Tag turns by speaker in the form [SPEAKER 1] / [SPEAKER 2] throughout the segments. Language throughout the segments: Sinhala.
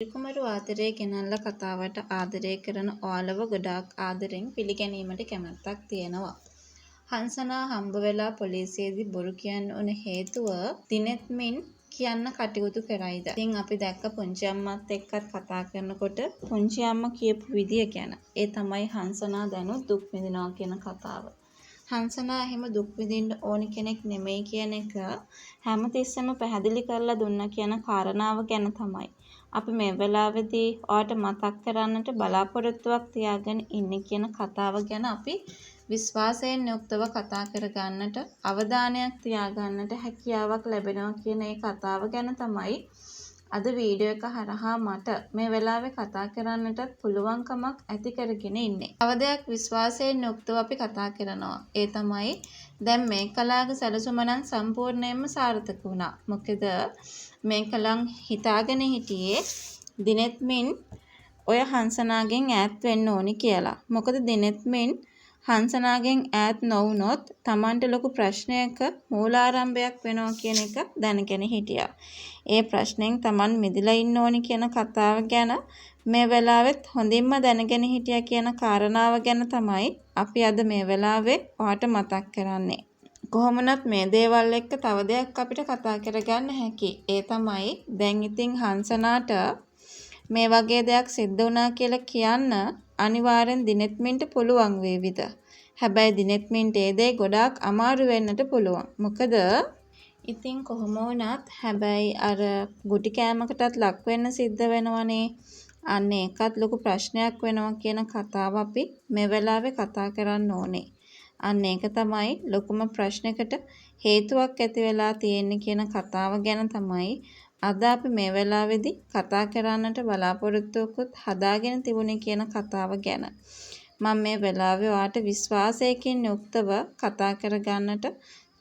[SPEAKER 1] කුමරු ආදරේ ගෙනල්ලා කතාවට ආදරය කරන ඔයාලව ගොඩාක් ආදරෙන් පිළිගැනීමට කැමැත්තක් තියෙනවා. හංසනා හම්බ වෙලා පොලිසියේදී බොරු කියන්න උන හේතුව දිනෙත්මින් කියන්න කටයුතු කරයිද. ඉතින් අපි දැක්ක පුංචි අම්මත් එක්කත් කතා කරනකොට පුංචි අම්මා කියපු විදිය ගැන. ඒ තමයි හංසනා දැනුත් දුක් විඳිනවා කියන කතාව. හංසනා එහෙම දුක් විඳින්න ඕනි කෙනෙක් නෙමෙයි කියන එක හැමතිස්සෙම පැහැදිලි කරලා දුන්නා කියන කාරණාව ගැන තමයි අපි මේ වෙලාවේදී ඔයාට මතක් කරන්නට බලාපොරොත්තුවක් තියාගෙන ඉන්නේ කියන කතාව ගැන අපි විශ්වාසයෙන් යුක්තව කතා කරගන්නට අවධානයක් තියාගන්නට හැකියාවක් ලැබෙනවා කියන ඒ කතාව ගැන තමයි අද වීඩියෝ එක හරහා මට මේ වෙලාවේ කතා කරන්නටත් පුළුවන්කමක් ඇති කරගෙන ඉන්නේ. තව දෙයක් විශ්වාසයෙන් යුක්තව අපි කතා කරනවා. ඒ තමයි දැන් මේ කලාගේ සැලසුම නම් සම්පූර්ණයෙන්ම සාර්ථක වුණා. මොකද මේ කලන් හිතාගෙන හිටියේ දිනෙත්මින් ඔය හංසනාගෙන් ඈත් වෙන්න ඕනි කියලා. මොකද දිනෙත්මින් හංසනාගෙන් ඈත් නොවුනොත් Tamanට ලොකු ප්‍රශ්නයක මූලාරම්භයක් වෙනවා කියන එක දැනගෙන හිටියා. ඒ ප්‍රශ්නෙන් Taman මිදලා ඉන්න ඕනි කියන කතාව ගැන මේ වෙලාවෙත් හොඳින්ම දැනගෙන හිටියා කියන කාරණාව ගැන තමයි අපි අද මේ වෙලාවේ ඔයාට මතක් කරන්නේ. කොහොමනත් මේ දේවල් එක්ක තව දෙයක් අපිට කතා කරගන්න හැකි. ඒ තමයි දැන් ඉතින් හංසනාට මේ වගේ දෙයක් සිද්ධ වුණා කියලා කියන්න අනිවාර්යෙන් දිනෙත්මින්ට පුළුවන් වේවිද? හැබැයි දිනෙත්මින්ට ඒ දේ ගොඩාක් අමාරු වෙන්නට පුළුවන්. මොකද ඉතින් කොහොම වුණත් හැබැයි අර ගුටි කෑමකටත් ලක් වෙන්න සිද්ධ වෙනවනේ. අන්න ඒකත් ලොකු ප්‍රශ්නයක් වෙනවා කියන කතාව අපි මේ වෙලාවේ කතා කරන්න ඕනේ. අන්න ඒක තමයි ලොකුම ප්‍රශ්නයකට හේතුවක් ඇති වෙලා තියෙන්නේ කියන කතාව ගැන තමයි අද අපි මේ වෙලාවේදී කතා කරන්නට බලාපොරොත්තුවකුත් හදාගෙන තිබුණේ කියන කතාව ගැන. මම මේ වෙලාවේ ඔයාට විශ්වාසයකින් යුක්තව කතා කරගන්නට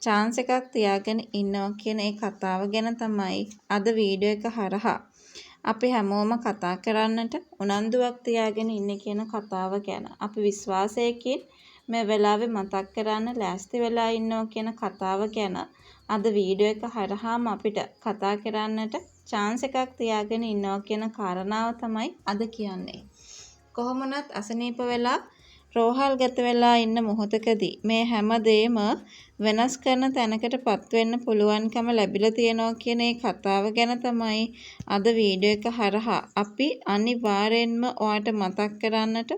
[SPEAKER 1] chance එකක් තියාගෙන ඉන්නවා කියන ඒ කතාව ගැන තමයි අද වීඩියෝ එක හරහා අපි හැමෝම කතා කරන්නට උනන්දුවක් තියාගෙන ඉන්නේ කියන කතාව ගැන. අපි විශ්වාසයකින් මේ වෙලාවේ මතක් කරන්න ලෑස්ති වෙලා ඉන්නවා කියන කතාව ගැන අද වීඩියෝ එක හරහාම අපිට කතා කරන්නට chance එකක් තියාගෙන ඉන්නවා කියන කාරණාව තමයි අද කියන්නේ. කොහොමනත් අසනීප වෙලා රෝහල්ගත වෙලා ඉන්න මොහොතකදී මේ හැම දෙයක්ම වෙනස් කරන තැනකටපත් වෙන්න පුළුවන්කම ලැබිලා තියෙනවා කියන ඒ කතාව ගැන තමයි අද වීඩියෝ එක හරහා අපි අනිවාර්යෙන්ම ඔයාට මතක් කරන්නට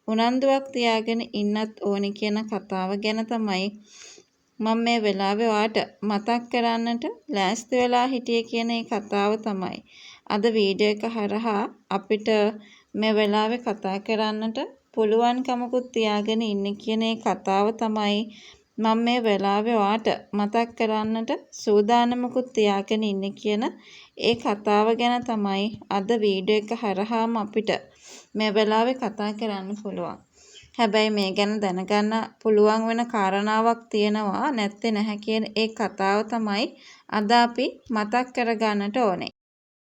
[SPEAKER 1] උනන්දුවක් තියාගෙන ඉන්නත් ඕනි කියන කතාව ගැන තමයි මම මේ වෙලාවේ ඔයාට මතක් කරන්නට ලෑස්ති වෙලා හිටියේ කියන ඒ කතාව තමයි අද වීඩියෝ එක හරහා අපිට මේ වෙලාවේ කතා කරන්නට පුළුවන්කමකුත් තියාගෙන ඉන්නේ කියන ඒ කතාව තමයි මම මේ වෙලාවේ ඔයාට මතක් කරන්නට සූදානමකුත් තියාගෙන ඉන්නේ කියන ඒ කතාව ගැන තමයි අද වීඩියෝ එක හරහාම අපිට මේ වෙලාවේ කතා කරන්න පුළුවන්. හැබැයි මේ ගැන දැනගන්න පුළුවන් වෙන කාරණාවක් තියෙනවා නැත්තේ නැහැ කියන ඒ කතාව තමයි අද අපි මතක් කරගන්නට ඕනේ.